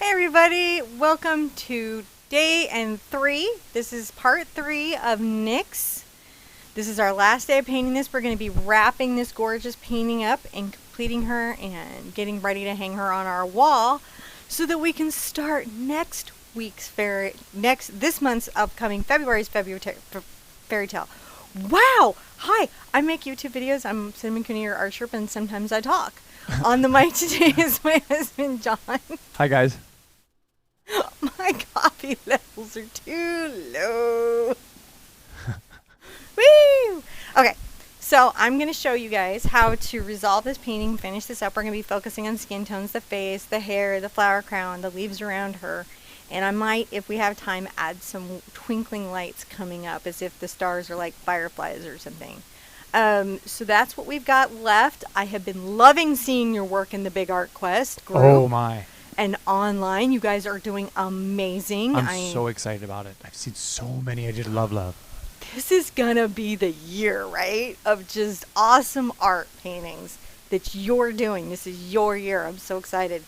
Hey everybody, welcome to day and 3. This is part 3 of Nick's. This is our last day of painting this. We're going to be wrapping this gorgeous painting up and completing her and getting ready to hang her on our wall so that we can start next week's this month's upcoming February's fairy tale. Wow! Hi, I make YouTube videos. I'm Cinnamon Cooney, your art Sherpa, and sometimes I talk. On the mic today is my husband, John. Hi, guys. My coffee levels are too low. Woo! Okay, so I'm going to show you guys how to resolve this painting, finish this up. We're going to be focusing on skin tones, the face, the hair, the flower crown, the leaves around her. And I might, if we have time, add some twinkling lights coming up as if the stars are like fireflies or something. So that's what we've got left. I have been loving seeing your work in the Big Art Quest group. Oh, my. And online. You guys are doing amazing. I'm so excited about it. I've seen so many I did love. This is going to be the year, right? Of just awesome art paintings that you're doing. This is your year. I'm so excited.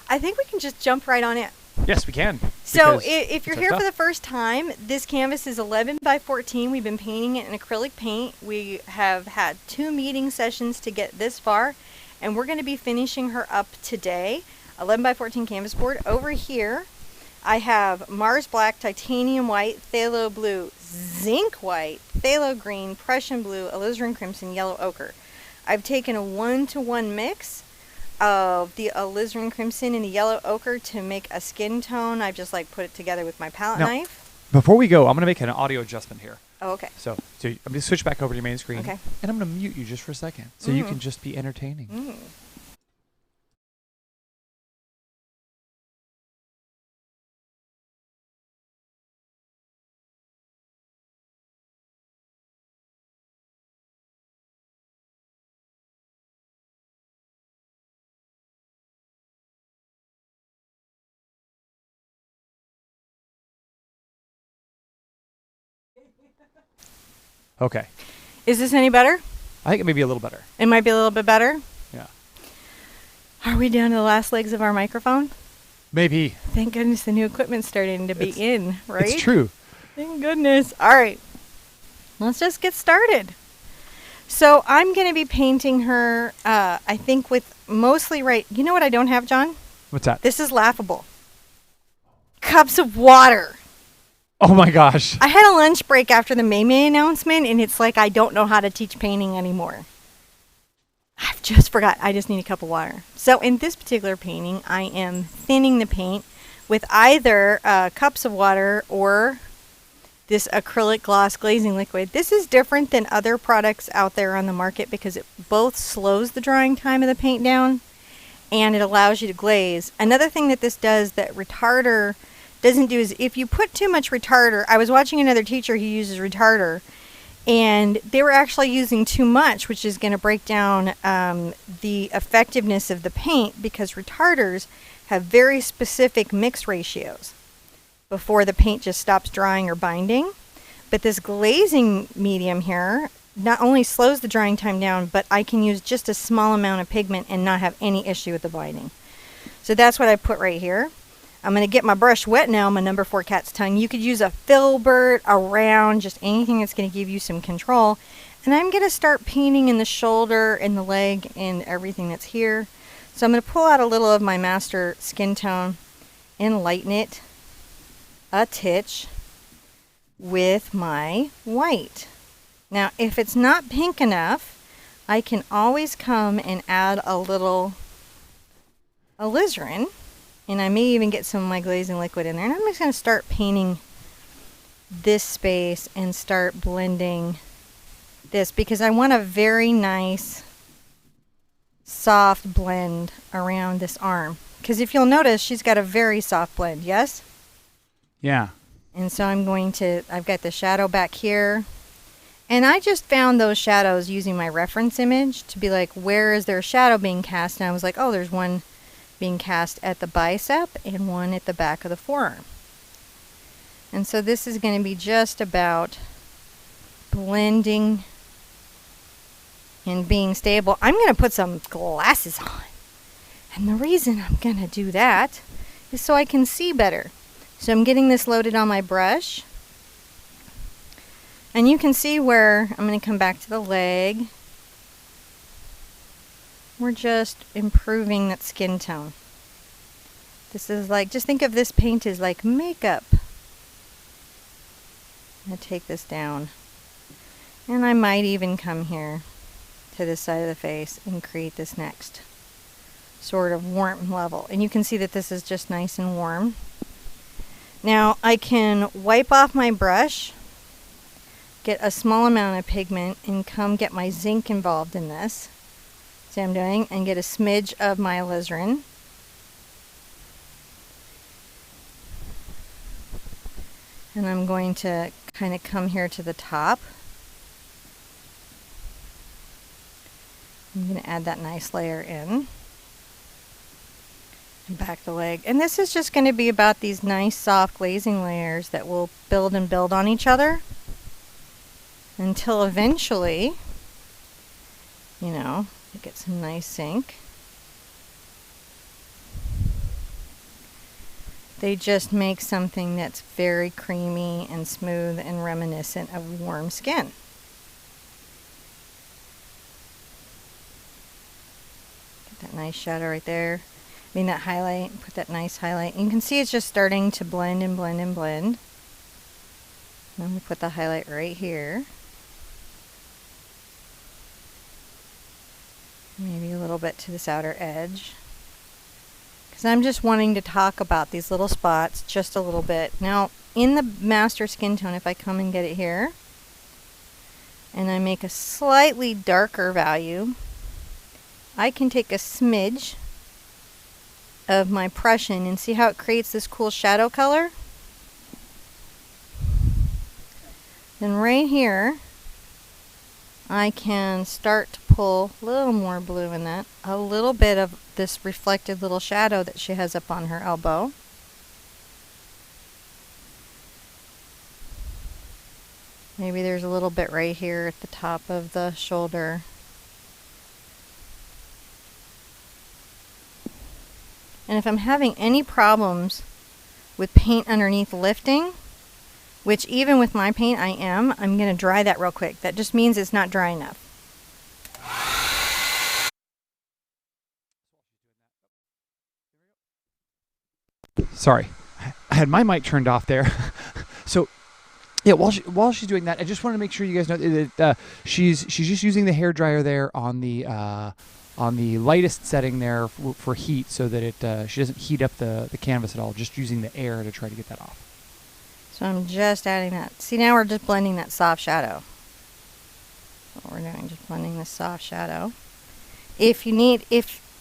I think we can just jump right on it. Yes, we can. So if you're here for the first time, this canvas is 11 by 14. We've been painting it in acrylic paint. We have had 2 meeting sessions to get this far, and we're going to be finishing her up today. 11 by 14 canvas board. Over here, I have Mars Black, Titanium White, Phthalo Blue, Zinc White, Phthalo Green, Prussian Blue, Alizarin Crimson, Yellow Ochre. I've taken a 1-to-1 mix of the alizarin crimson and the yellow ochre to make a skin tone. I've just put it together with my palette knife. Before we go, I'm going to make an audio adjustment here. Oh, okay. So I'm going to switch back over to your main screen. Okay. And I'm going to mute you just for a second so you can just be entertaining. Okay. Is this any better? I think it may be a little better. It might be a little bit better. Yeah. Are we down to the last legs of our microphone? Maybe. Thank goodness the new equipment's starting to be in, right? It's true. Thank goodness. All right. Let's just get started. So I'm going to be painting her, I think with mostly You know what I don't have, John? What's that? This is laughable. Cups of water. Oh, my gosh. I had a lunch break after the May announcement, and it's like I don't know how to teach painting anymore. I've just forgot. I just need a cup of water. So in this particular painting, I am thinning the paint with either cups of water or this acrylic gloss glazing liquid. This is different than other products out there on the market because it both slows the drying time of the paint down and it allows you to glaze. Another thing that this does that retarder doesn't do is if you put too much retarder, I was watching another teacher who uses retarder, and they were actually using too much, which is going to break down the effectiveness of the paint because retarders have very specific mix ratios before the paint just stops drying or binding. But this glazing medium here not only slows the drying time down, but I can use just a small amount of pigment and not have any issue with the binding. So that's what I put right here. I'm going to get my brush wet now, my number 4 cat's tongue. You could use a filbert, a round, just anything that's going to give you some control. And I'm going to start painting in the shoulder and the leg and everything that's here. So I'm going to pull out a little of my master skin tone and lighten it a titch with my white. Now, if it's not pink enough, I can always come and add a little alizarin. And I may even get some of my glazing liquid in there. And I'm just going to start painting this space and start blending this because I want a very nice soft blend around this arm. Because if you'll notice, she's got a very soft blend, yes? Yeah. And so I've got the shadow back here. And I just found those shadows using my reference image to be like, where is there a shadow being cast? And I was like, oh, there's one being cast at the bicep and one at the back of the forearm. And so this is going to be just about blending and being stable. I'm going to put some glasses on. And the reason I'm going to do that is so I can see better. So I'm getting this loaded on my brush. And you can see where I'm going to come back to the leg. We're just improving that skin tone. This is like, just think of this paint as like makeup. I'm going to take this down. And I might even come here to this side of the face and create this next sort of warm level. And you can see that this is just nice and warm. Now I can wipe off my brush, get a small amount of pigment, and come get my zinc involved in this. See what I'm doing? And get a smidge of my alizarin. And I'm going to kind of come here to the top. I'm going to add that nice layer in. And back the leg. And this is just going to be about these nice soft glazing layers that will build and build on each other until eventually, you know, you get some nice zinc. They just make something that's very creamy and smooth and reminiscent of warm skin. Get that nice shadow right there. I mean that highlight, put that nice highlight. And you can see it's just starting to blend and blend and blend. And I'm going to put the highlight right here. Maybe a little bit to this outer edge. Because I'm just wanting to talk about these little spots just a little bit. Now, in the master skin tone, if I come and get it here, and I make a slightly darker value, I can take a smidge of my Prussian and see how it creates this cool shadow color. Then right here, I can start to pull a little more blue in that. A little bit of this reflected little shadow that she has up on her elbow. Maybe there's a little bit right here at the top of the shoulder. And if I'm having any problems with paint underneath lifting, which even with my paint I'm going to dry that real quick. That just means it's not dry enough. Sorry, I had my mic turned off there. So, yeah, while she's doing that, I just want to make sure you guys know that she's just using the hairdryer there on the lightest setting there for heat, so that she doesn't heat up the canvas at all. Just using the air to try to get that off. So I'm just adding that. See, now we're just blending that soft shadow. That's what we're doing, just blending this soft shadow. If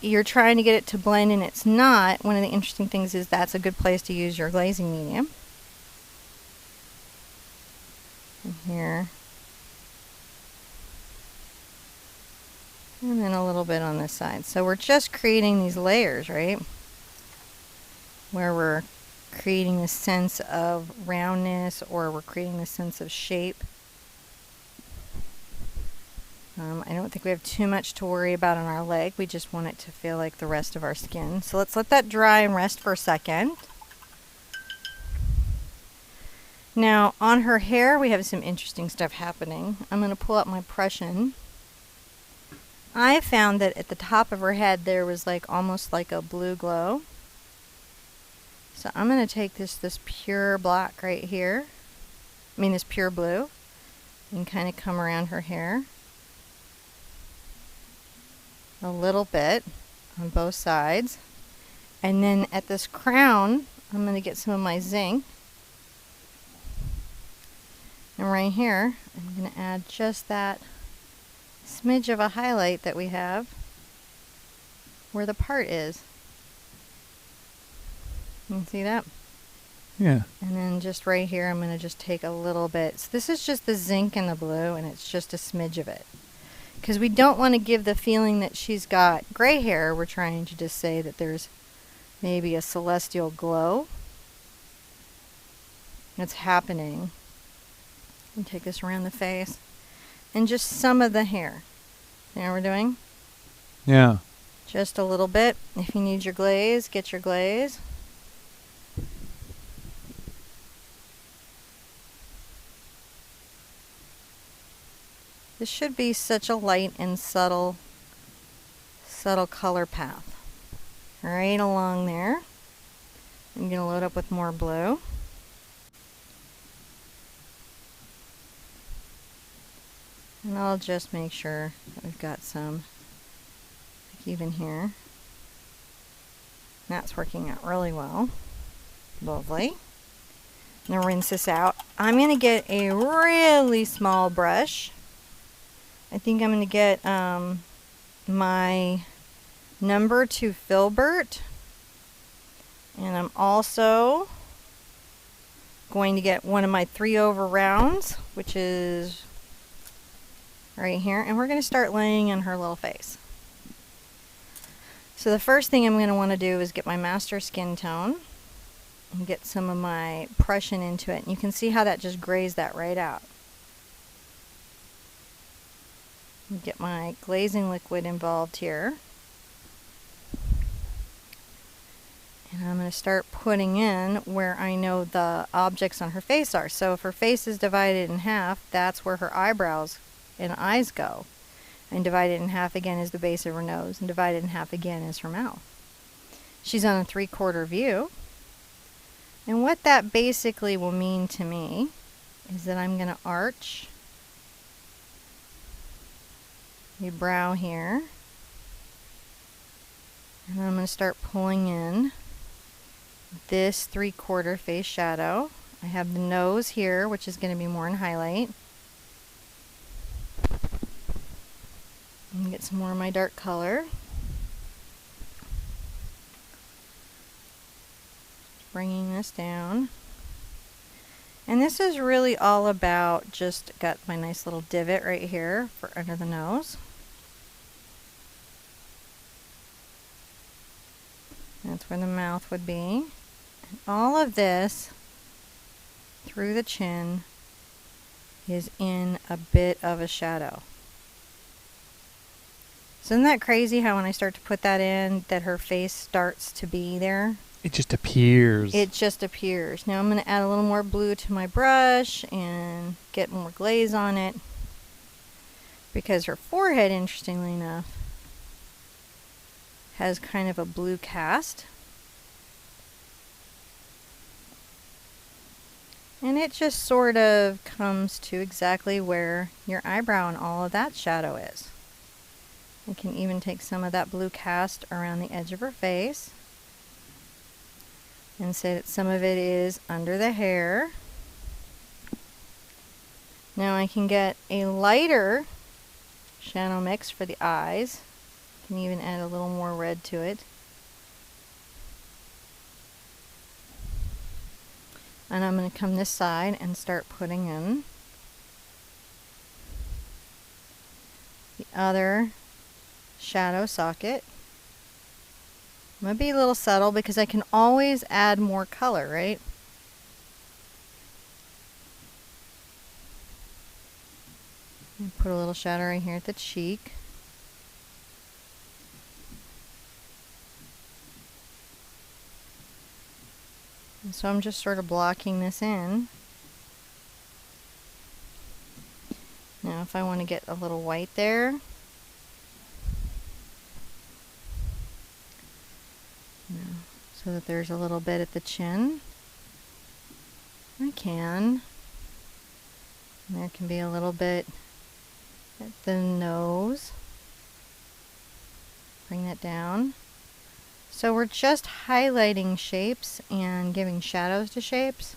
you're trying to get it to blend and it's not, one of the interesting things is that's a good place to use your glazing medium. And here. And then a little bit on this side. So we're just creating these layers, right? Where we're creating a sense of roundness, or we're creating a sense of shape. I don't think we have too much to worry about on our leg. We just want it to feel like the rest of our skin. So let's let that dry and rest for a second. Now on her hair we have some interesting stuff happening. I'm going to pull up my Prussian. I found that at the top of her head there was like almost like a blue glow. So I'm going to take this pure black right here. This pure blue. And kind of come around her hair. A little bit on both sides. And then at this crown, I'm going to get some of my zinc. And right here, I'm going to add just that smidge of a highlight that we have where the part is. You can see that? Yeah. And then just right here, I'm going to just take a little bit. So this is just the zinc and the blue, and it's just a smidge of it. Because we don't want to give the feeling that she's got gray hair. We're trying to just say that there's maybe a celestial glow that's happening. And take this around the face. And just some of the hair. You know what we're doing? Yeah. Just a little bit. If you need your glaze, get your glaze. This should be such a light and subtle color path. Right along there. I'm going to load up with more blue. And I'll just make sure that we've got some, like even here. That's working out really well. Lovely. I'm going to rinse this out. I'm going to get a really small brush. I think I'm going to get my number 2 filbert. And I'm also going to get one of my 3/0 rounds, which is right here. And we're going to start laying in her little face. So the first thing I'm going to want to do is get my master skin tone and get some of my Prussian into it. And you can see how that just grazed that right out. Get my glazing liquid involved here. And I'm going to start putting in where I know the objects on her face are. So if her face is divided in half, that's where her eyebrows and eyes go. And divided in half again is the base of her nose. And divided in half again is her mouth. She's on a 3/4 view. And what that basically will mean to me is that I'm going to arch the brow here. And I'm going to start pulling in this 3/4 face shadow. I have the nose here, which is going to be more in highlight. And get some more of my dark color. Bringing this down. And this is really all about just got my nice little divot right here for under the nose. That's where the mouth would be. And all of this through the chin is in a bit of a shadow. So isn't that crazy how when I start to put that in, that her face starts to be there? It just appears. It just appears. Now I'm going to add a little more blue to my brush and get more glaze on it. Because her forehead, interestingly enough, has kind of a blue cast. And it just sort of comes to exactly where your eyebrow and all of that shadow is. I can even take some of that blue cast around the edge of her face. And say that some of it is under the hair. Now I can get a lighter shadow mix for the eyes. Can even add a little more red to it. And I'm going to come this side and start putting in the other shadow socket. I'm going to be a little subtle because I can always add more color, right? Put a little shadow right here at the cheek. And so I'm just sort of blocking this in. Now if I want to get a little white there, so that there's a little bit at the chin, I can. And there can be a little bit at the nose. Bring that down. So we're just highlighting shapes and giving shadows to shapes.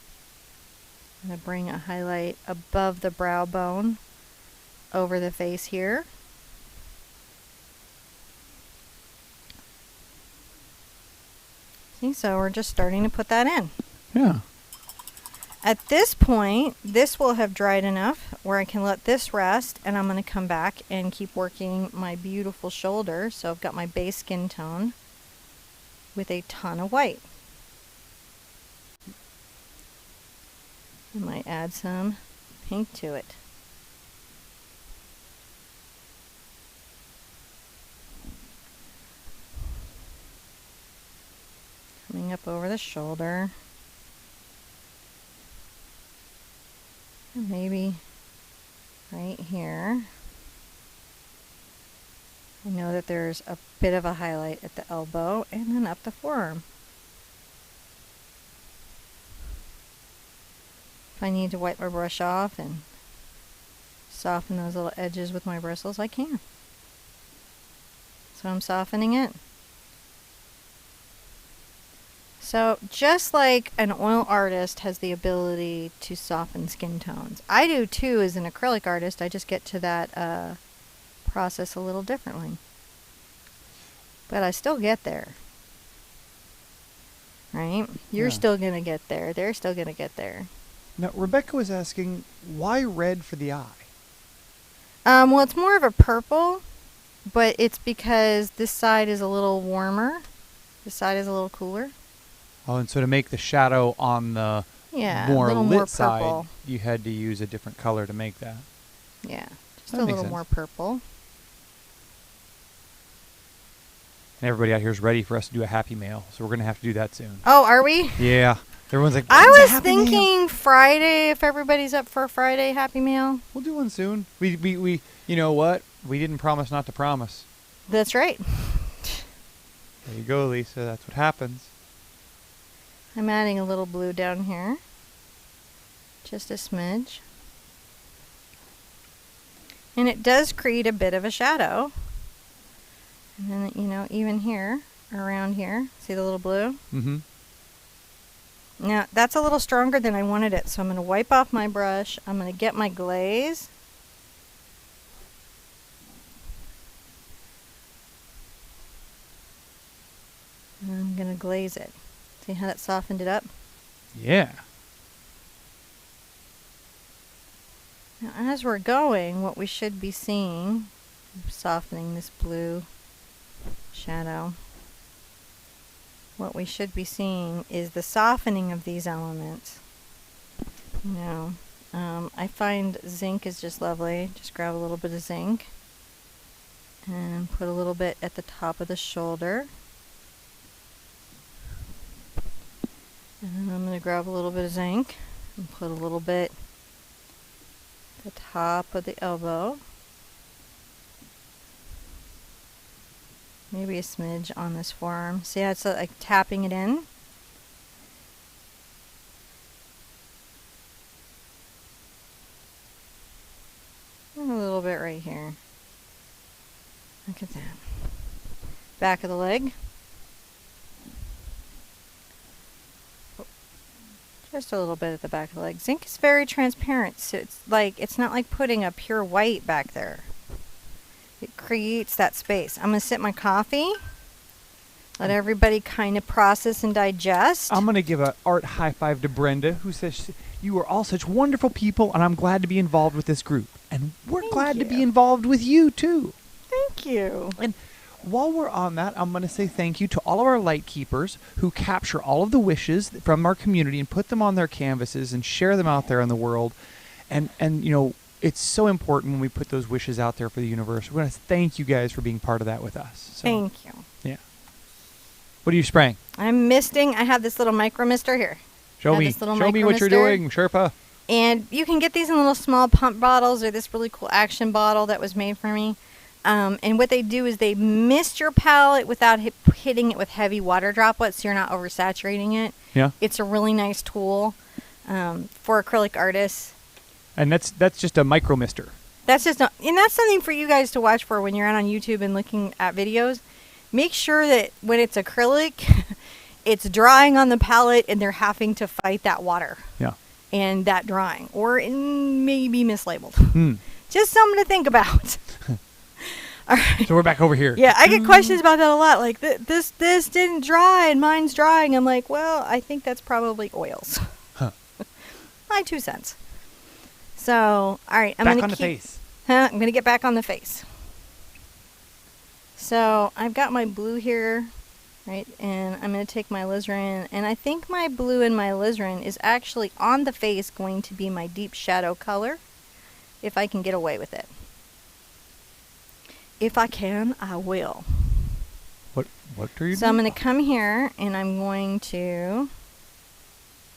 I'm going to bring a highlight above the brow bone over the face here. See, so we're just starting to put that in. Yeah. At this point, this will have dried enough where I can let this rest, and I'm going to come back and keep working my beautiful shoulder. So I've got my base skin tone with a ton of white. I might add some pink to it. Coming up over the shoulder. And maybe right here. I know that there's a bit of a highlight at the elbow and then up the forearm. If I need to wipe my brush off and soften those little edges with my bristles, I can. So I'm softening it. So just like an oil artist has the ability to soften skin tones, I do too as an acrylic artist. I just get to that process a little differently. But I still get there. Right? You're still going to get there. They're still going to get there. Now, Rebecca was asking, why red for the eye? Well, it's more of a purple, but it's because this side is a little warmer. This side is a little cooler. Oh, and so to make the shadow on the more lit side, you had to use a different color to make that. Yeah, just a little more purple. And everybody out here is ready for us to do a happy mail, so we're going to have to do that soon. Oh, are we? Yeah. Everyone's like, I was thinking Friday, if everybody's up for a Friday happy meal. We'll do one soon. We you know what? We didn't promise not to promise. That's right. There you go, Lisa. That's what happens. I'm adding a little blue down here. Just a smidge. And it does create a bit of a shadow. And then, you know, even here, around here, see the little blue? Mm-hmm. Now, that's a little stronger than I wanted it, so I'm going to wipe off my brush. I'm going to get my glaze. And I'm going to glaze it. See how that softened it up? Yeah. Now, as we're going, what we should be seeing, softening this blue shadow, what we should be seeing is the softening of these elements. You know, I find zinc is just lovely. Just grab a little bit of zinc and put a little bit at the top of the shoulder. And then I'm going to grab a little bit of zinc and put a little bit at the top of the elbow. Maybe a smidge on this forearm. See how it's like tapping it in? And a little bit right here. Look at that. Back of the leg. Just a little bit at the back of the leg. Zinc is very transparent, so it's not like putting a pure white back there. It creates that space. I'm going to sip my coffee. Let everybody kind of process and digest. I'm going to give an art high five to Brenda, who says, you are all such wonderful people, and I'm glad to be involved with this group. And we're glad to be involved with you, too. Thank you. And while we're on that, I'm going to say thank you to all of our light keepers who capture all of the wishes from our community and put them on their canvases and share them out there in the world. And you know, it's so important when we put those wishes out there for the universe. We're going to thank you guys for being part of that with us. So, thank you. Yeah. What are you spraying? I'm misting. I have this little micro mister here. Show me what you're doing, Sherpa. And you can get these in little small pump bottles or this really cool action bottle that was made for me. And what they do is they mist your palette without hitting it with heavy water droplets so you're not oversaturating it. Yeah. It's a really nice tool for acrylic artists. And that's just a micro mister. And that's something for you guys to watch for when you're out on YouTube and looking at videos. Make sure that when it's acrylic, it's drying on the palette and they're having to fight that water. Yeah. And that drying. Or it may be mislabeled. Just something to think about. All right. So we're back over here. Yeah, I get questions about that a lot. Like, this didn't dry and mine's drying. I'm like, well, I think that's probably oils. Huh. My 2 cents. So, all right. I'm back on the face. I'm going to get back on the face. So, I've got my blue here, right? And I'm going to take my alizarin. And I think my blue and my alizarin is actually on the face going to be my deep shadow color, if I can get away with it. If I can, I will. What are you doing? So I'm going to come here and I'm going to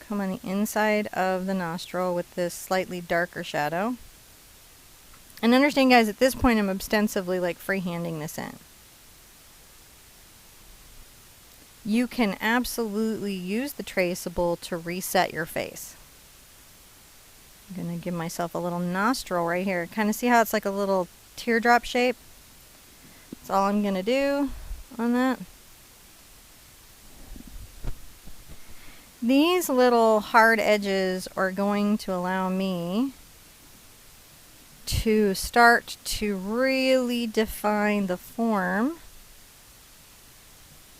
come on the inside of the nostril with this slightly darker shadow. And understand, guys, at this point I'm ostensibly like freehanding this in. You can absolutely use the traceable to reset your face. I'm going to give myself a little nostril right here. Kind of see how it's like a little teardrop shape? That's all I'm going to do on that. These little hard edges are going to allow me to start to really define the form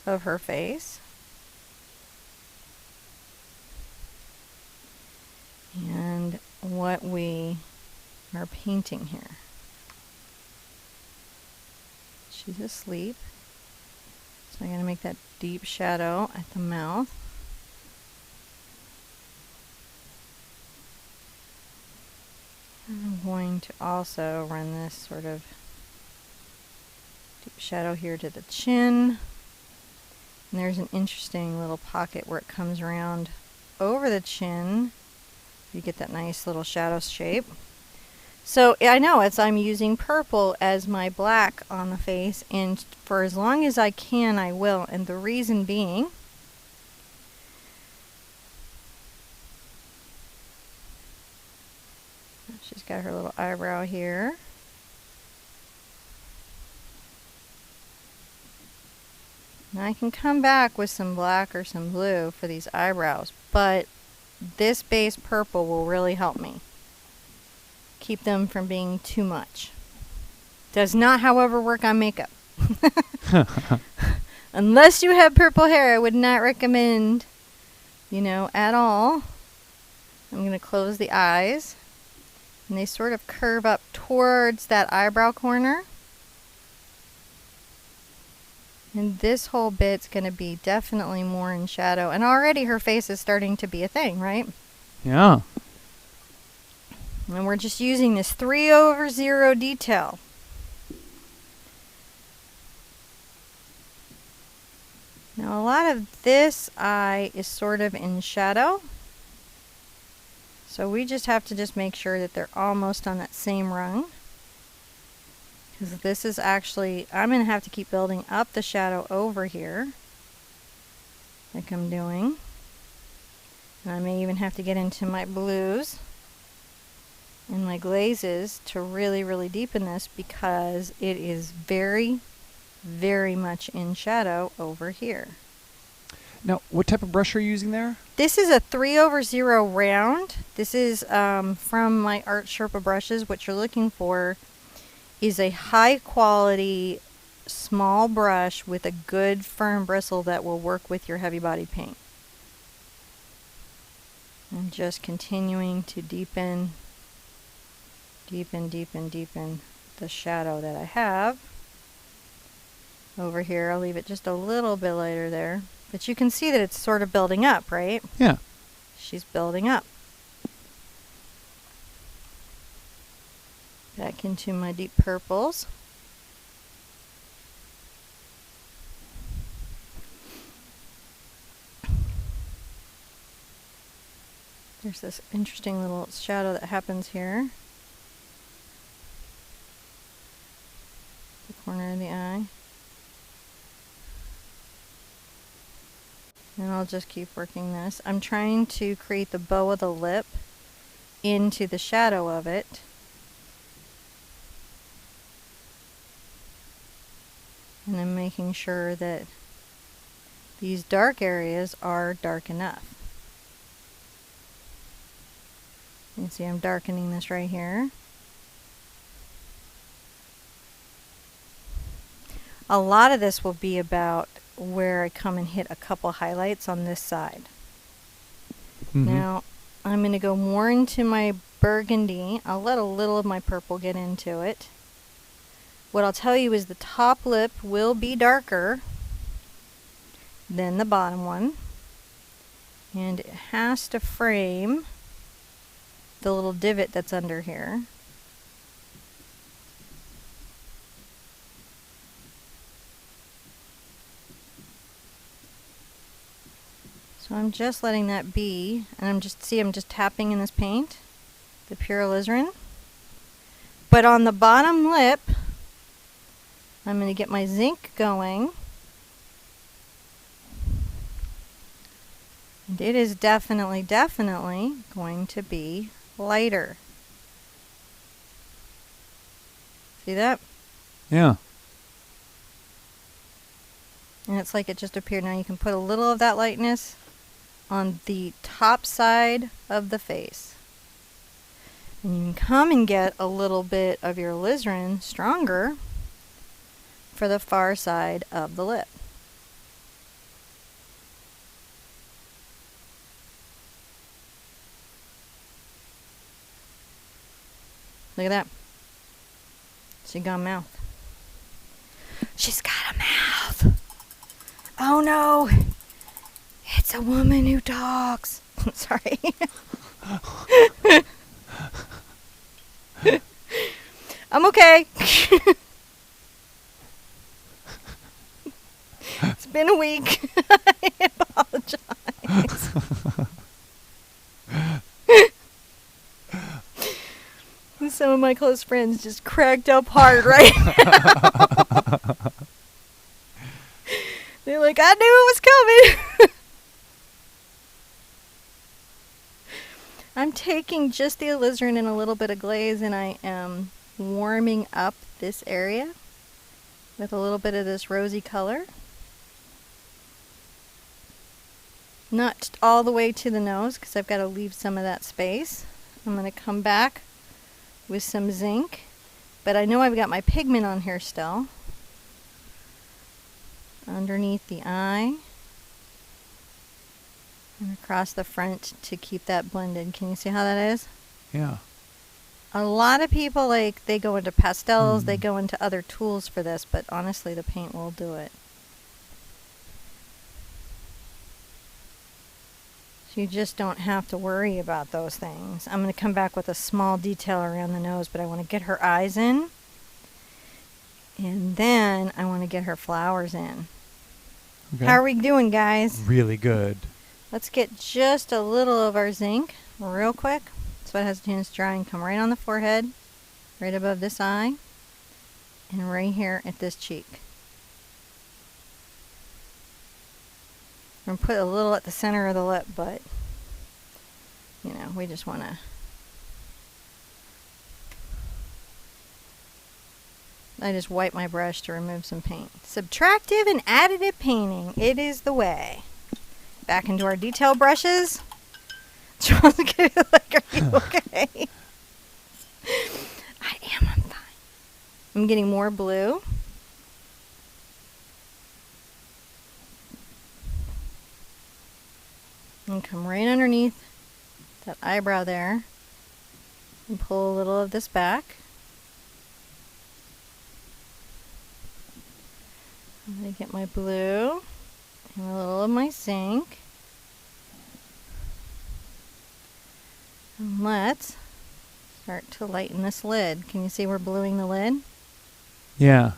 of her face. And what we are painting here. She's asleep. So I'm going to make that deep shadow at the mouth. I'm going to also run this sort of deep shadow here to the chin. And there's an interesting little pocket where it comes around over the chin. You get that nice little shadow shape. So I know I'm using purple as my black on the face, and for as long as I can, I will. And the reason being, she's got her little eyebrow here. Now I can come back with some black or some blue for these eyebrows, but this base purple will really help me keep them from being too much. Does not, however, work on makeup. Unless you have purple hair, I would not recommend, at all. I'm going to close the eyes. And they sort of curve up towards that eyebrow corner. And this whole bit's going to be definitely more in shadow. And already her face is starting to be a thing, right? Yeah. And we're just using this 3/0 detail. Now a lot of this eye is sort of in shadow. So we just have to just make sure that they're almost on that same rung. Because this is actually, I'm going to have to keep building up the shadow over here. Like I'm doing. And I may even have to get into my blues and my glazes to really, really deepen this, because it is very, very much in shadow over here. Now, what type of brush are you using there? This is a 3/0 round. This is from my ArtSherpa brushes. What you're looking for is a high quality small brush with a good firm bristle that will work with your heavy body paint. And just continuing to deepen the shadow that I have. Over here, I'll leave it just a little bit lighter there. But you can see that it's sort of building up, right? Yeah. She's building up. Back into my deep purples. There's this interesting little shadow that happens here. The corner of the eye. And I'll just keep working this. I'm trying to create the bow of the lip into the shadow of it. And I'm making sure that these dark areas are dark enough. You can see I'm darkening this right here. A lot of this will be about where I come and hit a couple highlights on this side. Mm-hmm. Now, I'm going to go more into my burgundy. I'll let a little of my purple get into it. What I'll tell you is the top lip will be darker than the bottom one. And it has to frame the little divot that's under here. So I'm just letting that be, and I'm just tapping in this paint, the pure alizarin. But on the bottom lip, I'm going to get my zinc going. And it is definitely going to be lighter. See that? Yeah. And it's like it just appeared. Now you can put a little of that lightness on the top side of the face. And you can come and get a little bit of your alizarin stronger for the far side of the lip. Look at that. She got a mouth. She's got a mouth. Oh no. It's a woman who talks. Sorry. I'm okay. It's been a week. I apologize. Some of my close friends just cracked up hard right now. They're like, I knew it was coming. I'm taking just the alizarin and a little bit of glaze, and I am warming up this area with a little bit of this rosy color. Not all the way to the nose, because I've got to leave some of that space. I'm going to come back with some zinc, but I know I've got my pigment on here still. Underneath the eye and across the front to keep that blended. Can you see how that is? Yeah. A lot of people, they go into pastels, they go into other tools for this, but honestly the paint will do it. So you just don't have to worry about those things. I'm going to come back with a small detail around the nose, but I want to get her eyes in, and then I want to get her flowers in. Okay. How are we doing, guys? Really good. Let's get just a little of our zinc real quick. So it has a chance to dry and come right on the forehead, right above this eye, and right here at this cheek. I'm going to put a little at the center of the lip, but, you know, we just want to... I just wipe my brush to remove some paint. Subtractive and additive painting. It is the way. Back into our detail brushes. John's getting like, are you okay? I'm fine. I'm getting more blue. And come right underneath that eyebrow there. And pull a little of this back. I'm going to get my blue and a little of my zinc. And let's start to lighten this lid. Can you see we're bluing the lid? Yeah.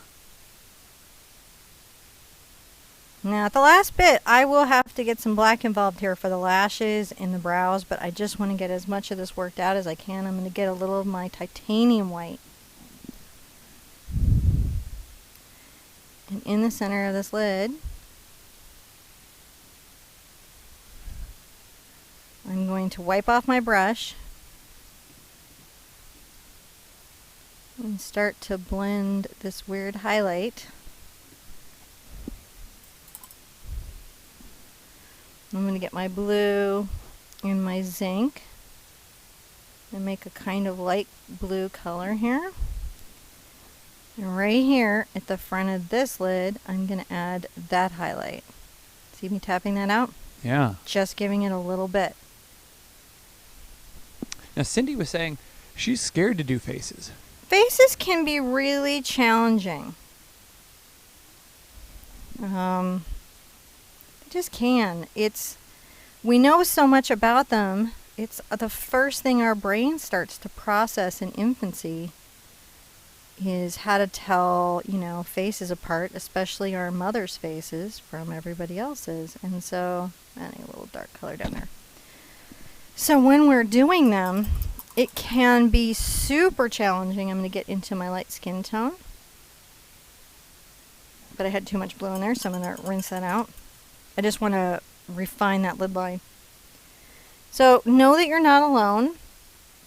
Now at the last bit, I will have to get some black involved here for the lashes and the brows, but I just want to get as much of this worked out as I can. I'm going to get a little of my titanium white. And in the center of this lid, I'm going to wipe off my brush and start to blend this weird highlight. I'm going to get my blue and my zinc and make a kind of light blue color here. And right here at the front of this lid, I'm going to add that highlight. See me tapping that out? Yeah. Just giving it a little bit. Now, Cindy was saying she's scared to do faces. Faces can be really challenging. They just can. We know so much about them. It's the first thing our brain starts to process in infancy is how to tell, faces apart, especially our mother's faces from everybody else's. And so, a little dark color down there. So when we're doing them, It can be super challenging. I'm going to get into my light skin tone. But I had too much blue in there, so I'm going to rinse that out. I just want to refine that lid line. So know that you're not alone.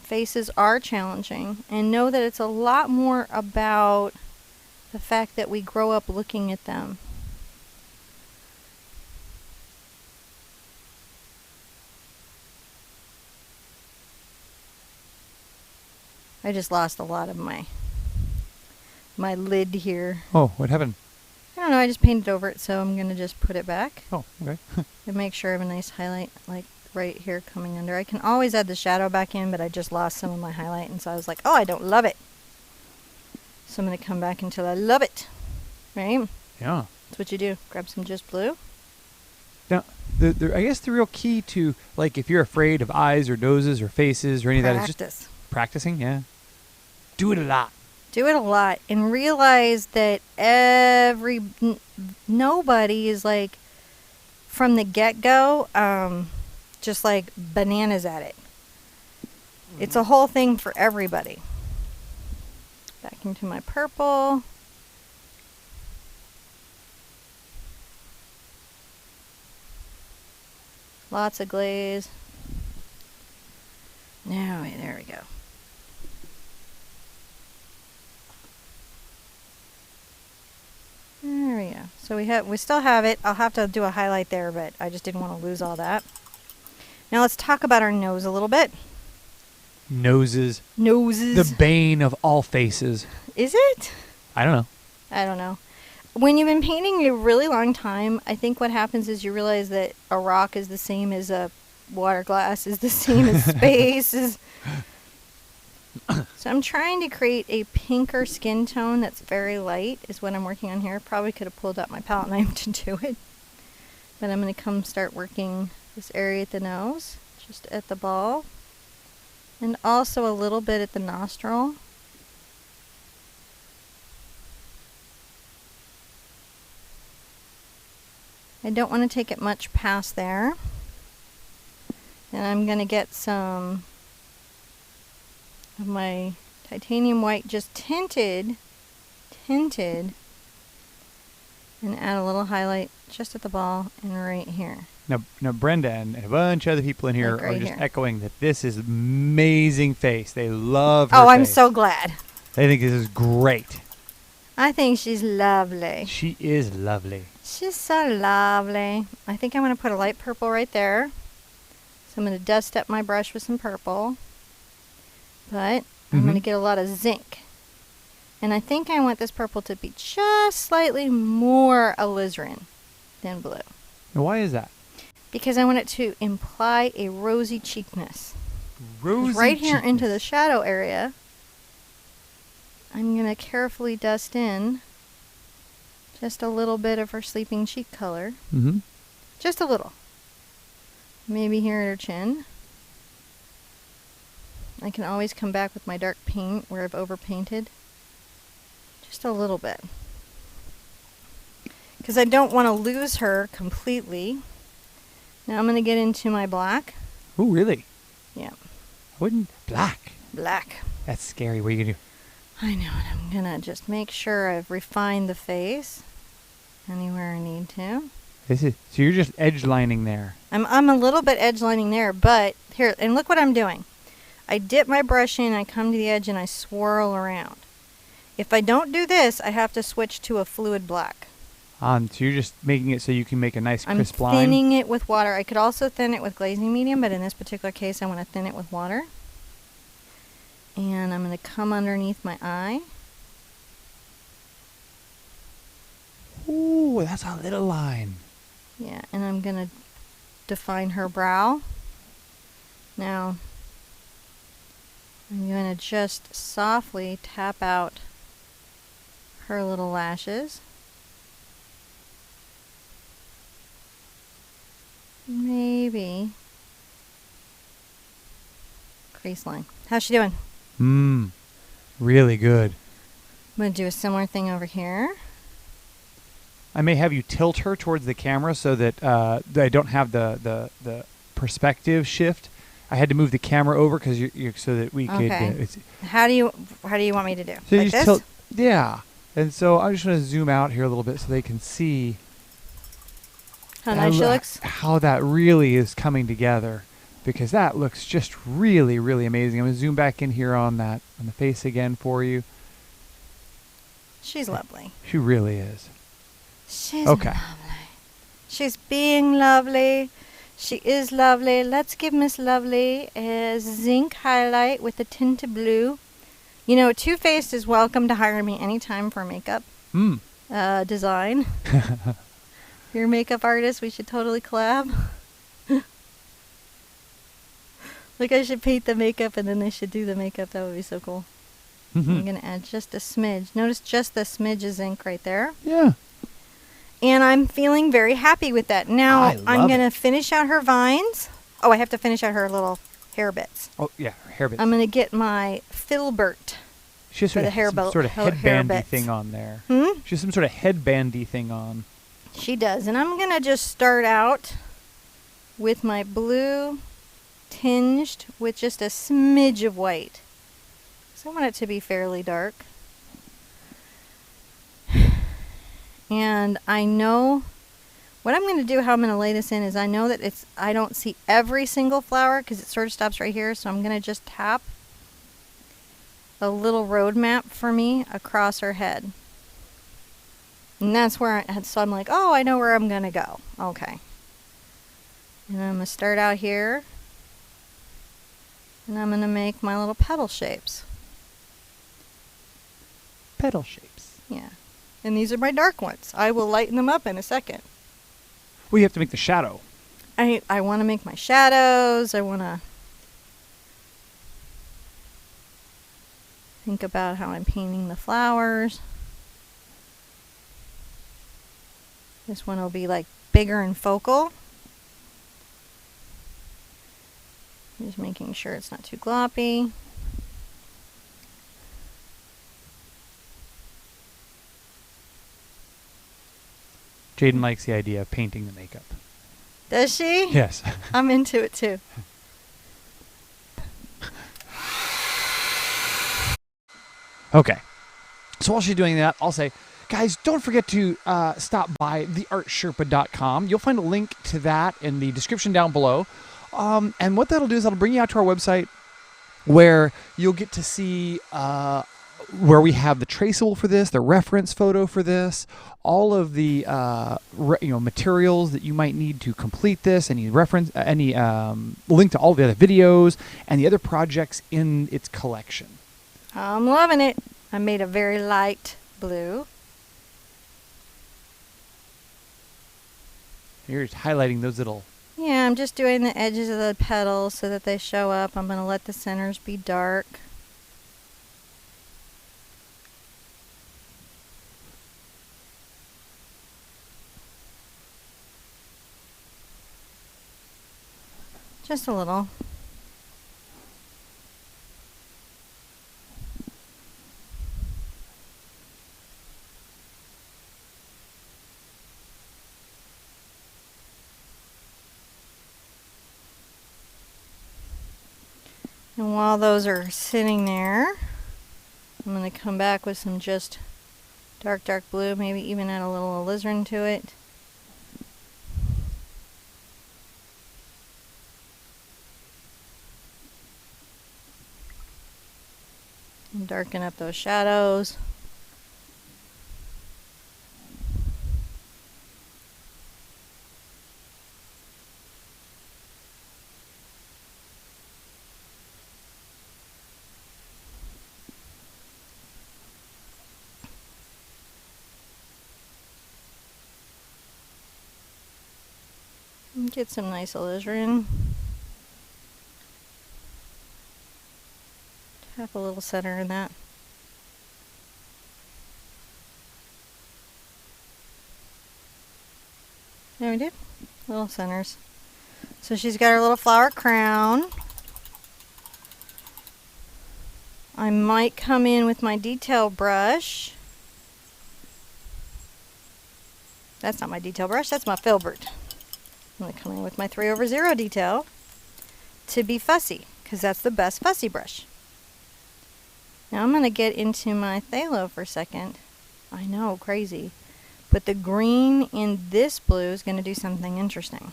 Faces are challenging. And know that it's a lot more about the fact that we grow up looking at them. I just lost a lot of my lid here. Oh, what happened? I don't know, I just painted over it, so I'm going to just put it back. Oh, okay. And make sure I have a nice highlight, like right here coming under. I can always add the shadow back in, but I just lost some of my highlight, and so I was like, oh, I don't love it. So I'm going to come back until I love it. Right? Yeah. That's what you do. Grab some just blue. Now, I guess the real key to, like, if you're afraid of eyes or noses or faces or any of that is just practicing, yeah. Do it a lot. Do it a lot, and realize that nobody is like from the get-go just like bananas at it. It's a whole thing for everybody. Back into my purple. Lots of glaze. Now, there we go. There we go. So we still have it. I'll have to do a highlight there, but I just didn't want to lose all that. Now let's talk about our nose a little bit. Noses. Noses. The bane of all faces. Is it? I don't know. I don't know. When you've been painting a really long time, I think what happens is you realize that a rock is the same as a water glass, is the same as space. So I'm trying to create a pinker skin tone that's very light, is what I'm working on here. Probably could have pulled out my palette knife to do it. But I'm going to start working this area at the nose, just at the ball, and also a little bit at the nostril. I don't want to take it much past there. And I'm going to get some of my titanium white just tinted, and add a little highlight just at the ball and right here. Now Brenda and a bunch of other people in here right are just here. echoing that this is amazing face. They love her Oh, I'm face. so glad. They think this is great. I think she's lovely. She is lovely. She's so lovely. I think I'm going to put a light purple right there. So I'm going to dust up my brush with some purple. But I'm going to get a lot of zinc. And I think I want this purple to be just slightly more alizarin than blue. Now, why is that? Because I want it to imply a rosy cheekness. Rosy right here cheekness. into the shadow area, I'm going to carefully dust in just a little bit of her sleeping cheek color. Mm-hmm. Just a little. Maybe here at her chin. I can always come back with my dark paint where I've overpainted. Just a little bit. Because I don't want to lose her completely. Now I'm going to get into my black. Oh, really? Yeah. I wouldn't. Black. Black. That's scary. What are you going to do? I know, and I'm going to just make sure I've refined the face anywhere I need to. So you're just edge lining there. I'm a little bit edge lining there, but here, and look what I'm doing. I dip my brush in, I come to the edge, and I swirl around. If I don't do this, I have to switch to a fluid black. So you're just making it so you can make a nice crisp line? I'm thinning it with water. I could also thin it with glazing medium, but in this particular case, I want to thin it with water. And I'm going to come underneath my eye. Ooh, that's a little line. Yeah, and I'm going to define her brow. Now, I'm going to just softly tap out her little lashes. Maybe crease line. How's she doing? Really good. I'm going to do a similar thing over here. I may have you tilt her towards the camera so that I don't have the perspective shift I had to move the camera over because you so that we could. Okay. How do you want me to do? So Like you just this? yeah. And so I'm just going to zoom out here a little bit so they can see How nice she looks. how that really is coming together, because that looks just really, really amazing. I'm going to zoom back in here on the face again for you. She's lovely. She really is. She's okay. lovely. She's being lovely. She is lovely. Let's give Miss Lovely a zinc highlight with a tint of blue. You know, Too Faced is welcome to hire me anytime for makeup design. If you're a makeup artist, we should totally collab. Like, I should paint the makeup and then they should do the makeup. That would be so cool. I'm going to add just a smidge. Notice just the smidge of zinc right there. Yeah. And I'm feeling very happy with that. Now, I'm going to finish out her vines. Oh, I have to finish out her little hair bits. Oh, yeah, hair bits. I'm going to get my filbert. She has sort of headbandy thing on there. She has some sort of headbandy thing on. She does. And I'm going to just start out with my blue tinged with just a smidge of white. So I want it to be fairly dark. And I know what I'm going to do, how I'm going to lay this in, is I know that I don't see every single flower because it sort of stops right here. So I'm going to just tap a little road map for me across her head. And that's where so I'm like, oh, I know where I'm going to go. Okay. And I'm going to start out here. And I'm going to make my little petal shapes. Petal shapes. Yeah. And these are my dark ones. I will lighten them up in a second. Well, you have to make the shadow. I want to make my shadows. I want to think about how I'm painting the flowers. This one will be like bigger and focal. Just making sure it's not too gloppy. Jaden likes the idea of painting the makeup. Does she? Yes. I'm into it too. Okay. So while she's doing that, I'll say, guys, don't forget to stop by TheArtSherpa.com. You'll find a link to that in the description down below. And what that'll do is that'll bring you out to our website where you'll get to see where we have the traceable for this, the reference photo for this, all of the materials that you might need to complete this, any reference, any link to all the other videos and the other projects in its collection. I'm loving it. I made a very light blue. You're just highlighting those little... Yeah, I'm just doing the edges of the petals so that they show up. I'm going to let the centers be dark. Just a little. And while those are sitting there, I'm going to come back with some just dark blue, maybe even add a little alizarin to it. And darken up those shadows. And get some nice alizarin. Tap a little center in that. There we do. Little centers. So she's got her little flower crown. I might come in with my detail brush. That's not my detail brush, that's my filbert. I'm going to come in with my 3/0 detail. to be fussy, because that's the best fussy brush. Now I'm going to get into my phthalo for a second. I know, crazy. But the green in this blue is going to do something interesting.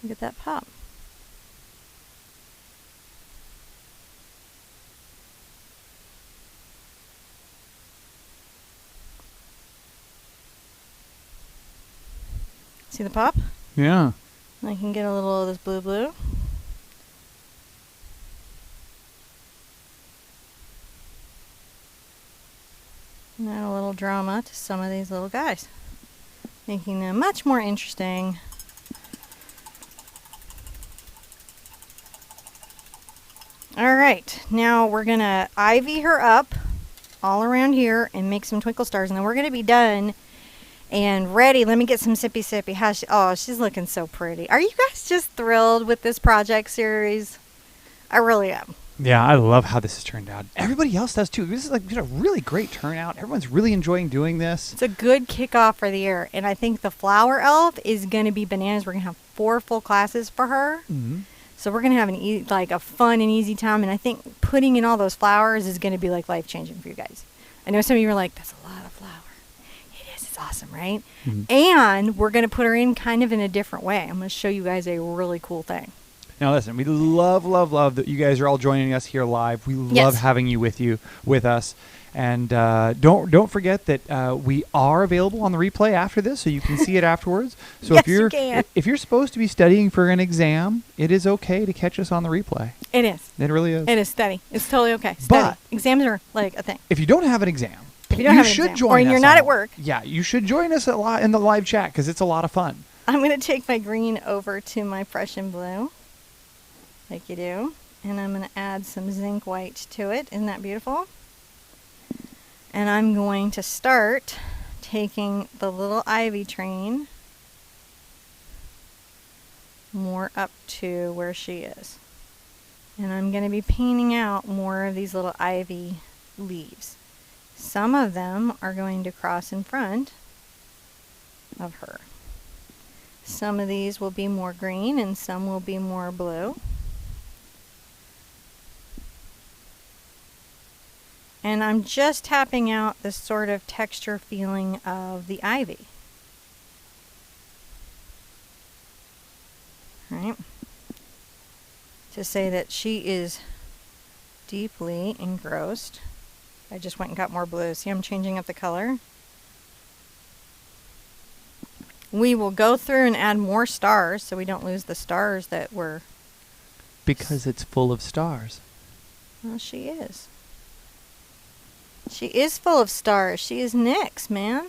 Look at that pop. See the pop? Yeah. I can get a little of this blue. And add a little drama to some of these little guys, making them much more interesting. Alright, now we're going to ivy her up all around here and make some twinkle stars, and then we're going to be done and ready. Let me get some sippy sippy. Oh, she's looking so pretty. Are you guys just thrilled with this project series? I really am. Yeah, I love how this has turned out. Everybody else does too. This is like a really great turnout. Everyone's really enjoying doing this. It's a good kickoff for the year, and I think the flower elf is going to be bananas. We're going to have 4 full classes for her. Mm-hmm. So we're going to have a fun and easy time, and I think putting in all those flowers is going to be like life-changing for you guys. I know some of you are like, that's a lot of flower. It is. It's awesome, right? Mm-hmm. And we're going to put her in kind of in a different way. I'm going to show you guys a really cool thing. Now listen, we love that you guys are all joining us here live. We love having you with us. And don't forget that we are available on the replay after this, so you can see it afterwards. So yes, if you're supposed to be studying for an exam, it is okay to catch us on the replay. It is. It really is. It is steady. It's totally okay. Steady. But exams are like a thing. If you don't have an exam, you should join us. Or you're not at work. Yeah, you should join us in the live chat because it's a lot of fun. I'm going to take my green over to my Prussian blue, like you do, and I'm going to add some zinc white to it. Isn't that beautiful? And I'm going to start taking the little ivy train more up to where she is. And I'm going to be painting out more of these little ivy leaves. Some of them are going to cross in front of her. Some of these will be more green and some will be more blue. And I'm just tapping out this sort of texture feeling of the ivy. All right. To say that she is deeply engrossed. I just went and got more blue. See, I'm changing up the color. We will go through and add more stars so we don't lose the stars that were... Because it's full of stars. Well, she is. She is full of stars. She is next, man.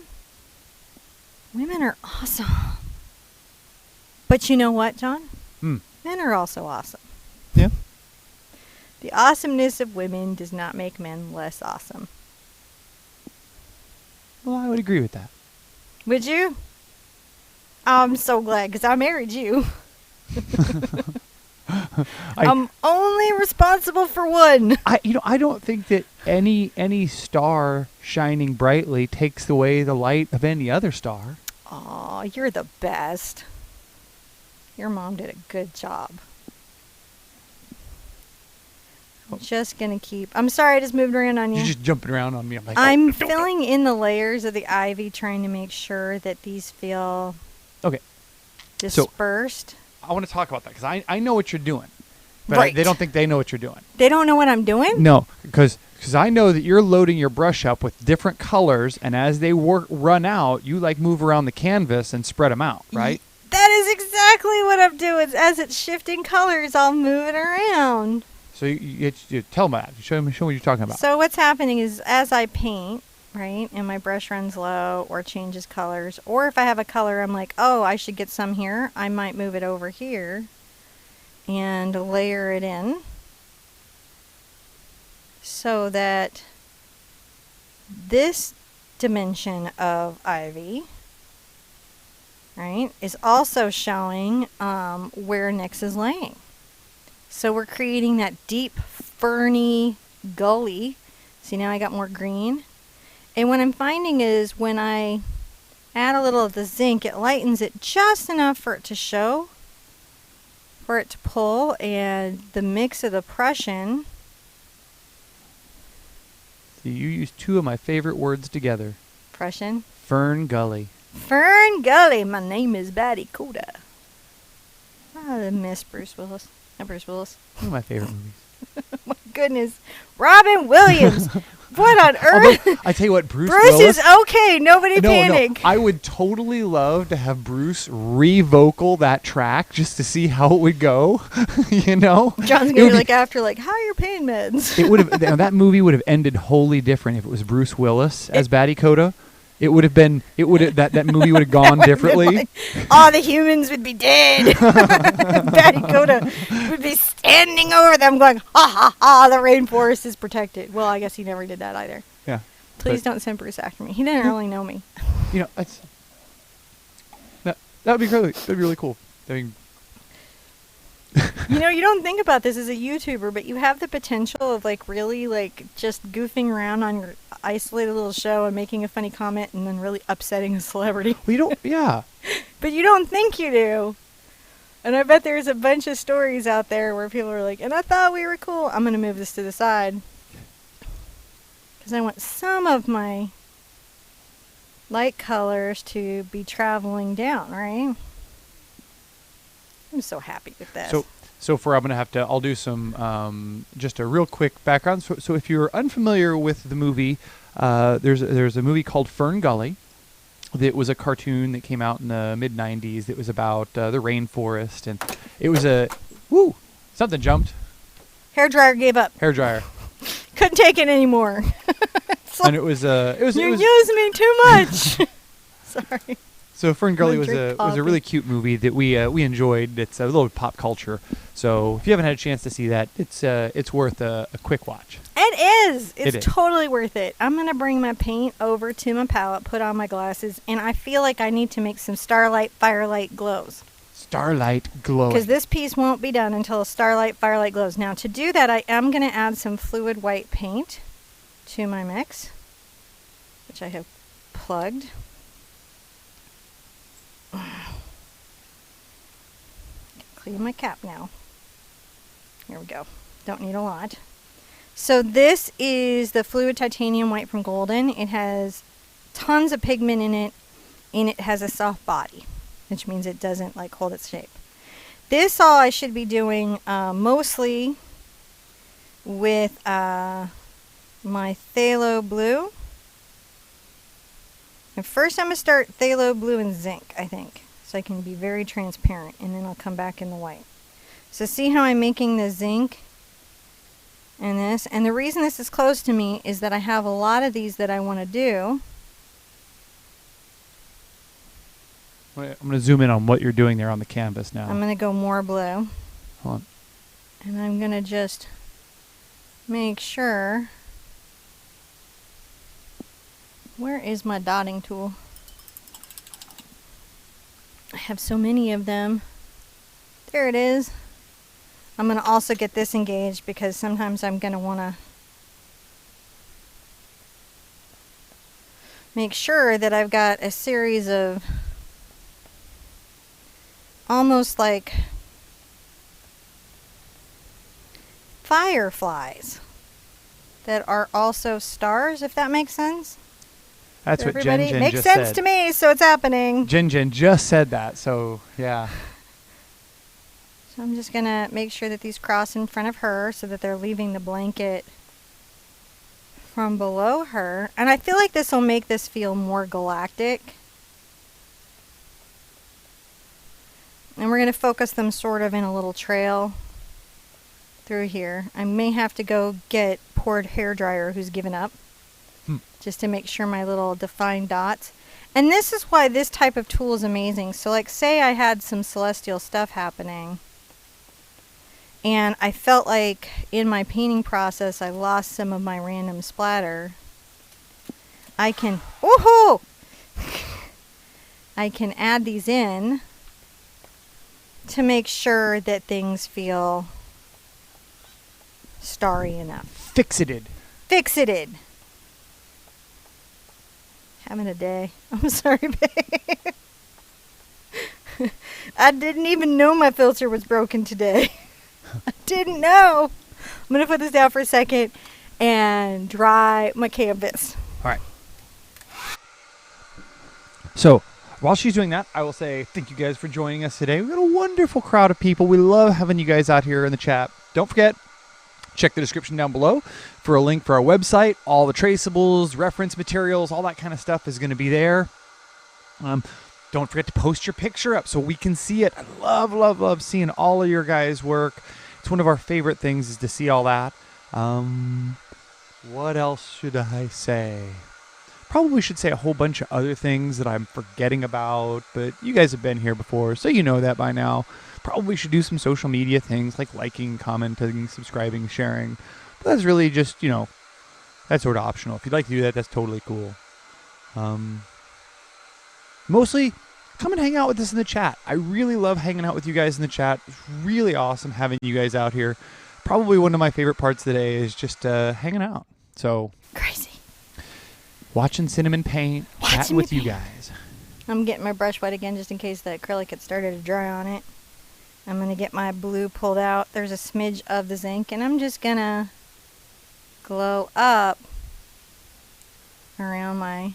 Women are awesome. But you know what, John? Men are also awesome. Yeah. The awesomeness of women does not make men less awesome. Well, I would agree with that. Would you? I'm so glad because I married you. I'm only responsible for one. I don't think that any star shining brightly takes away the light of any other star. Aw, you're the best. Your mom did a good job. I'm just going to keep... I'm sorry I just moved around on you. You're just jumping around on me. I'm filling in the layers of the ivy, trying to make sure that these feel dispersed. So, I want to talk about that because I know what you're doing. But right. they don't think they know what you're doing. They don't know what I'm doing? No, because I know that you're loading your brush up with different colors, and as they run out, you move around the canvas and spread them out, right? That is exactly what I'm doing. As it's shifting colors, I'll move it around. So you tell me that. Show me what you're talking about. So what's happening is as I paint, right, and my brush runs low or changes colors, or if I have a color I'm like, oh, I should get some here, I might move it over here and layer it in so that this dimension of ivy, right, is also showing where Nyx is laying. So we're creating that deep ferny gully See, now I got more green. And what I'm finding is when I add a little of the zinc, it lightens it just enough for it to show, for it to pull, and the mix of the Prussian. So you used two of my favorite words together. Prussian? Fern Gully. Fern Gully, my name is Batty Coda. I miss Bruce Willis. Not Bruce Willis. One of my favorite movies. My goodness. Robin Williams. What on earth? Although, I tell you what, Bruce Bruce Willis, is okay. Nobody panic. No, I would totally love to have Bruce re-vocal that track just to see how it would go. You know? John's going to be like after, like, how are your pain meds? It would have that movie would have ended wholly different if it was Bruce Willis as Batty Coda. It would have been. It would have that movie would have gone differently. Like, all the humans would be dead. Batty Coda would be standing over them, going, "Ha ha ha! The rainforest is protected." Well, I guess he never did that either. Yeah. Please don't send Bruce after me. He didn't really know me. You know, that would be really cool. I mean, you know, you don't think about this as a YouTuber, but you have the potential of like really like just goofing around on your isolated little show and making a funny comment and then really upsetting a celebrity. well, you don't. Yeah. But you don't think you do. And I bet there's a bunch of stories out there where people are like, and I thought we were cool. I'm going to move this to the side. Because I want some of my light colors to be traveling down, right? I'm so happy with this. So I'm going to have to, I'll do some, just a real quick background. So if you're unfamiliar with the movie, there's a movie called Fern Gully. That was a cartoon that came out in the mid-90s. That was about the rainforest. And it was something jumped. Hairdryer gave up. Hairdryer. Couldn't take it anymore. And it was you use me too much. Sorry. So Fern Gully was a really cute movie that we enjoyed. It's a little pop culture. So if you haven't had a chance to see that, it's worth a quick watch. It is. It's It is. totally worth it. I'm going to bring my paint over to my palette, put on my glasses, and I feel like I need to make some starlight, firelight glows. Starlight glowing. Because this piece won't be done until starlight, firelight glows. Now to do that, I am going to add some fluid white paint to my mix, which I have plugged. Clean my cap now. Here we go. Don't need a lot. So this is the Fluid Titanium White from Golden. It has tons of pigment in it, and it has a soft body, which means it doesn't like hold its shape. This all I should be doing mostly with my Phthalo Blue. And first I'm going to start Phthalo Blue and zinc, I think, so I can be very transparent, and then I'll come back in the white. So see how I'm making the zinc and this? And the reason this is close to me is that I have a lot of these that I want to do. I'm going to zoom in on what you're doing there on the canvas now. I'm going to go more blue. Hold on. And I'm going to just make sure. Where is my dotting tool? I have so many of them. There it is. I'm going to also get this engaged because sometimes I'm going to want to make sure that I've got a series of almost like fireflies that are also stars, if that makes sense. That's what Jen just said. Makes sense to me, so it's happening. Jen just said that, so yeah. So I'm just going to make sure that these cross in front of her so that they're leaving the blanket from below her. And I feel like this will make this feel more galactic. And we're going to focus them sort of in a little trail through here. I may have to go get poured hairdryer who's given up. Just to make sure my little defined dots. And this is why this type of tool is amazing. So like say I had some celestial stuff happening and I felt like in my painting process I lost some of my random splatter. I can, woohoo! I can add these in to make sure that things feel starry enough. Fixated. Fix-ited. Having a day. I'm sorry, babe. I didn't even know my filter was broken today. I didn't know. I'm going to put this down for a second and dry my canvas. All right. So while she's doing that, I will say thank you guys for joining us today. We've got a wonderful crowd of people. We love having you guys out here in the chat. Don't forget, check the description down below for a link for our website. All the traceables, reference materials, all that kind of stuff is going to be there. Don't forget to post your picture up so we can see it. I love, love, love seeing all of your guys' work. It's one of our favorite things is to see all that. What else should I say? Probably should say a whole bunch of other things that I'm forgetting about, but you guys have been here before, so you know that by now. Probably should do some social media things like liking, commenting, subscribing, sharing. But that's really just, you know, that's sort of optional. If you'd like to do that, that's totally cool. Mostly, come and hang out with us in the chat. I really love hanging out with you guys in the chat. It's really awesome having you guys out here. Probably one of my favorite parts of the day is just hanging out. So Crazy. Watching Cinnamon paint, chatting with you guys. I'm getting my brush wet again just in case the acrylic had started to dry on it. I'm going to get my blue pulled out. There's a smidge of the zinc, and I'm just going to glow up around my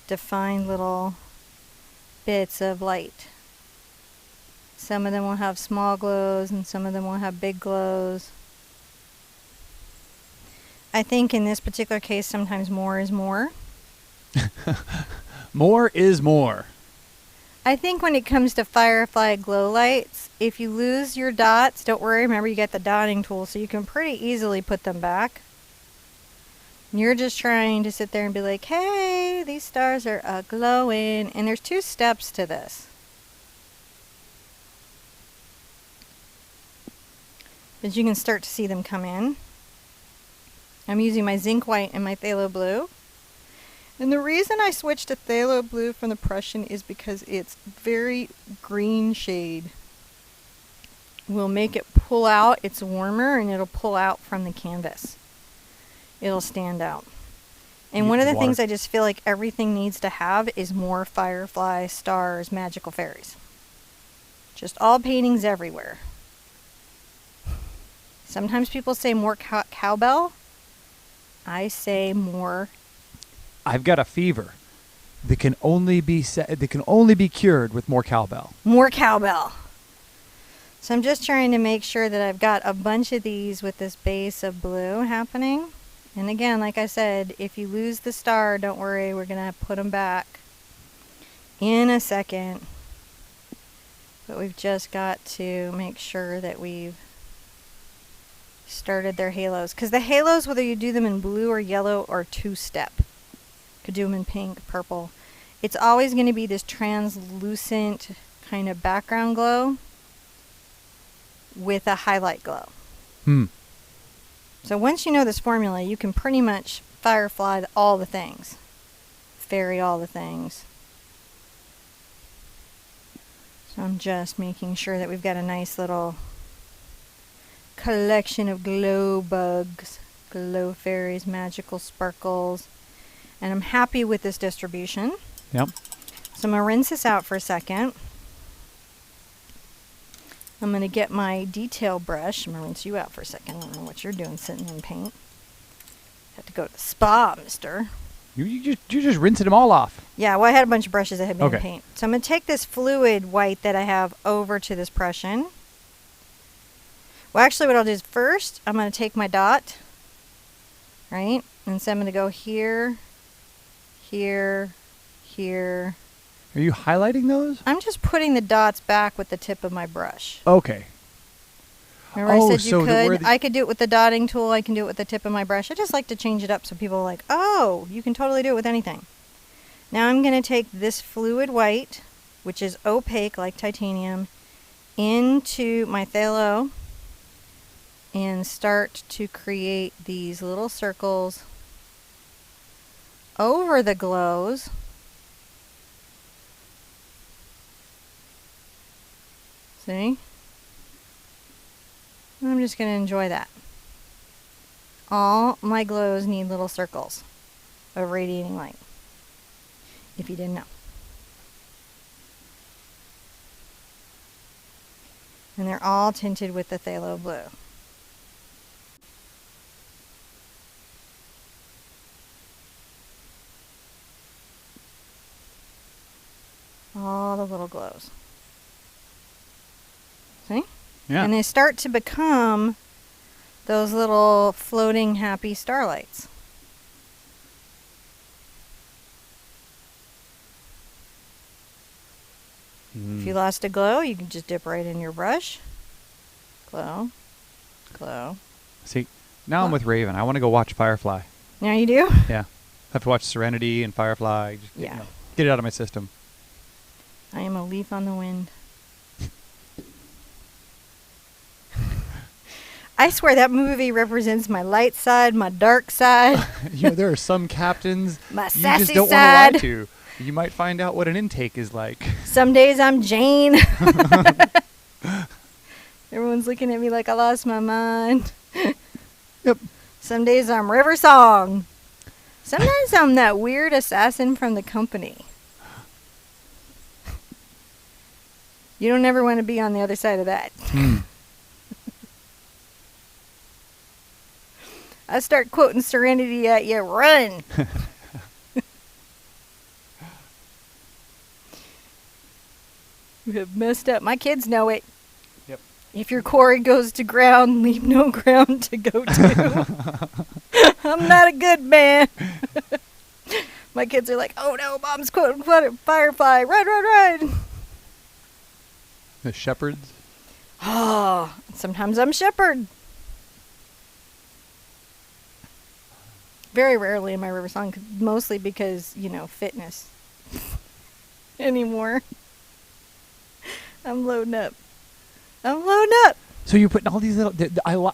defined little bits of light. Some of them will have small glows, and some of them will have big glows. I think in this particular case, sometimes more is more. More is more. I think when it comes to firefly glow lights, if you lose your dots, don't worry. Remember, you got the dotting tool, so you can pretty easily put them back. You're just trying to sit there and be like, hey, these stars are glowing. And there's 2 steps to this. But you can start to see them come in. I'm using my zinc white and my phthalo blue. And the reason I switched to phthalo blue from the Prussian is because it's very green shade. We'll make it pull out. It's warmer and it'll pull out from the canvas. It'll stand out. And one of the things I just feel like everything needs to have is more firefly, stars, magical fairies. Just all paintings everywhere. Sometimes people say more cowbell. I say more. I've got a fever that can only be cured with more cowbell. More cowbell. So I'm just trying to make sure that I've got a bunch of these with this base of blue happening. And again, like I said, if you lose the star, don't worry, we're going to put them back in a second. But we've just got to make sure that we've started their halos. Because the halos, whether you do them in blue or yellow or 2-step, could do them in pink, purple, it's always going to be this translucent kind of background glow with a highlight glow. So once you know this formula, you can pretty much firefly all the things, fairy all the things. So I'm just making sure that we've got a nice little collection of glow bugs, glow fairies, magical sparkles. And I'm happy with this distribution. Yep. So I'm going to rinse this out for a second. I'm going to get my detail brush. I'm going to rinse you out for a second. I don't know what you're doing sitting in paint. Have to go to the spa, mister. You're just rinsing them all off. Yeah, well, I had a bunch of brushes that had been in Okay. paint. So I'm going to take this fluid white that I have over to this Prussian. Well, actually, what I'll do is first, I'm going to take my dot, right? And so I'm going to go here, here, here. Are you highlighting those? I'm just putting the dots back with the tip of my brush. Okay. Remember I said so you could? I could do it with the dotting tool. I can do it with the tip of my brush. I just like to change it up so people are like, oh, you can totally do it with anything. Now I'm going to take this fluid white, which is opaque like titanium, into my phthalo and start to create these little circles over the glows. See? I'm just going to enjoy that. All my glows need little circles of radiating light, if you didn't know. And they're all tinted with the phthalo blue. All the little glows. See? Yeah. And they start to become those little floating happy starlights. If you lost a glow, you can just dip right in your brush. Glow. Glow. See, now I'm with Raven. I want to go watch Firefly. Now you do? Yeah. Have to watch Serenity and Firefly. Just Yeah. Get it out of my system. I am a leaf on the wind. I swear that movie represents my light side, my dark side, There are some captains my you sassy just don't side. want to lie to. You might find out what an intake is like. Some days I'm Jane. Everyone's looking at me like I lost my mind. Yep. Some days I'm River Song. Sometimes I'm that weird assassin from the company. You don't ever want to be on the other side of that. I start quoting Serenity at you, run. You have messed up. My kids know it. Yep. If your quarry goes to ground, leave no ground to go to. I'm not a good man. My kids are like, oh no, Mom's quoting Firefly. Run, run, run. The shepherds. Oh, sometimes I'm shepherd. Very rarely am I River Song, mostly because, fitness. Anymore. I'm loading up. So you're putting all these little.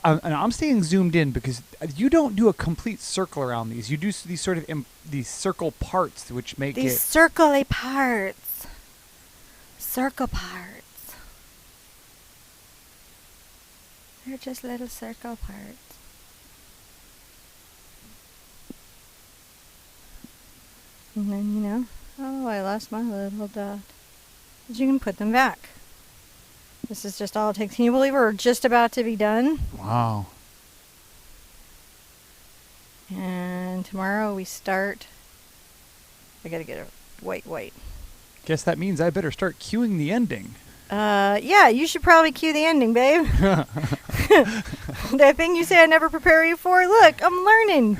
And I'm staying zoomed in because you don't do a complete circle around these. You do these sort of these circle parts, which make These it. circle parts. Circle parts. They're just little circle parts. And then, oh, I lost my little dot. But you can put them back. This is just all it takes. Can you believe we're just about to be done? Wow. And tomorrow we start. I gotta get a white. Guess that means I better start cueing the ending. Yeah, you should probably cue the ending, babe. That thing you say I never prepare you for? Look, I'm learning.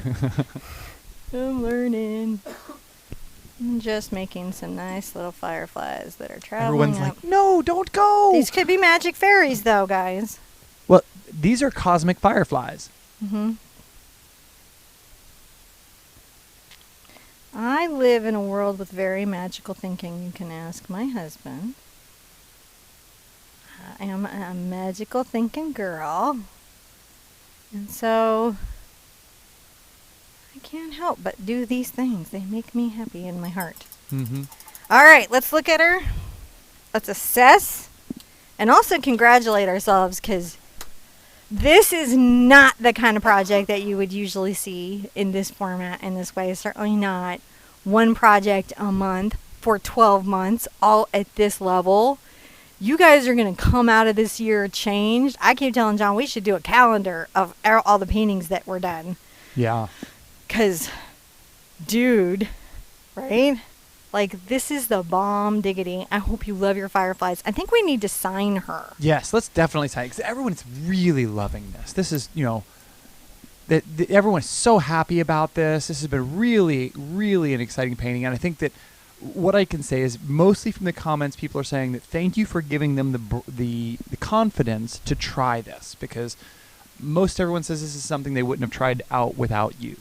I'm just making some nice little fireflies that are traveling Everyone's up. like, no, don't go. These could be magic fairies, though, guys. Well, these are cosmic fireflies. Mm-hmm. I live in a world with very magical thinking. You can ask my husband. I am a magical thinking girl. And so I can't help but do these things. They make me happy in my heart. Mm-hmm. All right, let's look at her. Let's assess and also congratulate ourselves, because this is not the kind of project that you would usually see in this format, in this way. Certainly not one project a month for 12 months, all at this level. You guys are going to come out of this year changed. I keep telling John we should do a calendar of all the paintings that were done. Yeah. Because, dude, right? Like, this is the bomb diggity. I hope you love your fireflies. I think we need to sign her. Yes, let's definitely sign it, because everyone's really loving this. This is, that everyone's so happy about this. This has been really, really an exciting painting. And I think that what I can say is mostly from the comments, people are saying that thank you for giving them the confidence to try this, because most everyone says this is something they wouldn't have tried out without you.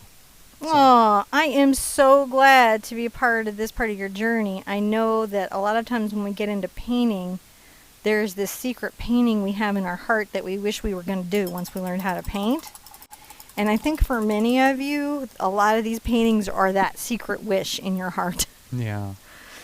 Oh, I am so glad to be a part of this part of your journey. I know that a lot of times when we get into painting, there's this secret painting we have in our heart that we wish we were going to do once we learned how to paint. And I think for many of you, a lot of these paintings are that secret wish in your heart. Yeah.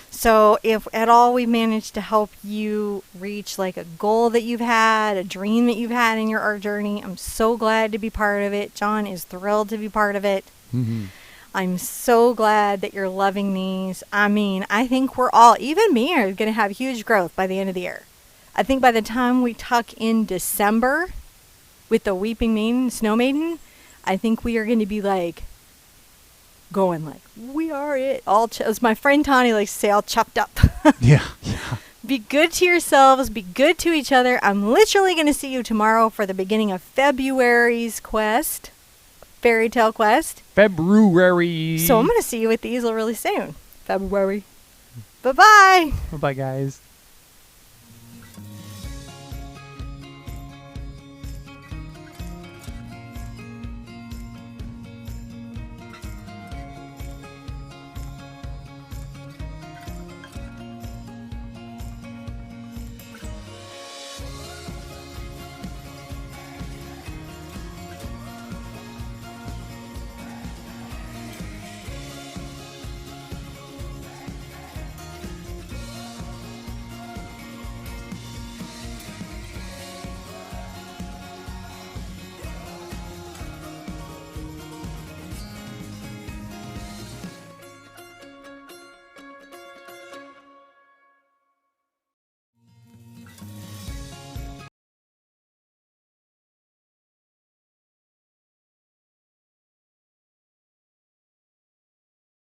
So if at all we managed to help you reach like a goal that you've had, a dream that you've had in your art journey, I'm so glad to be part of it. John is thrilled to be part of it. Mm-hmm. I'm so glad that you're loving these. I mean, I think we're all, even me, are going to have huge growth by the end of the year. I think by the time we tuck in December with the Weeping Maiden, Snow Maiden, I think we are going to be like, going like, we are it. As my friend Tani likes to say, all chopped up. Yeah. Be good to yourselves. Be good to each other. I'm literally going to see you tomorrow for the beginning of February's quest. Fairy Tale Quest. February. So I'm going to see you at the Easel really soon. February. Bye-bye. Bye-bye, guys.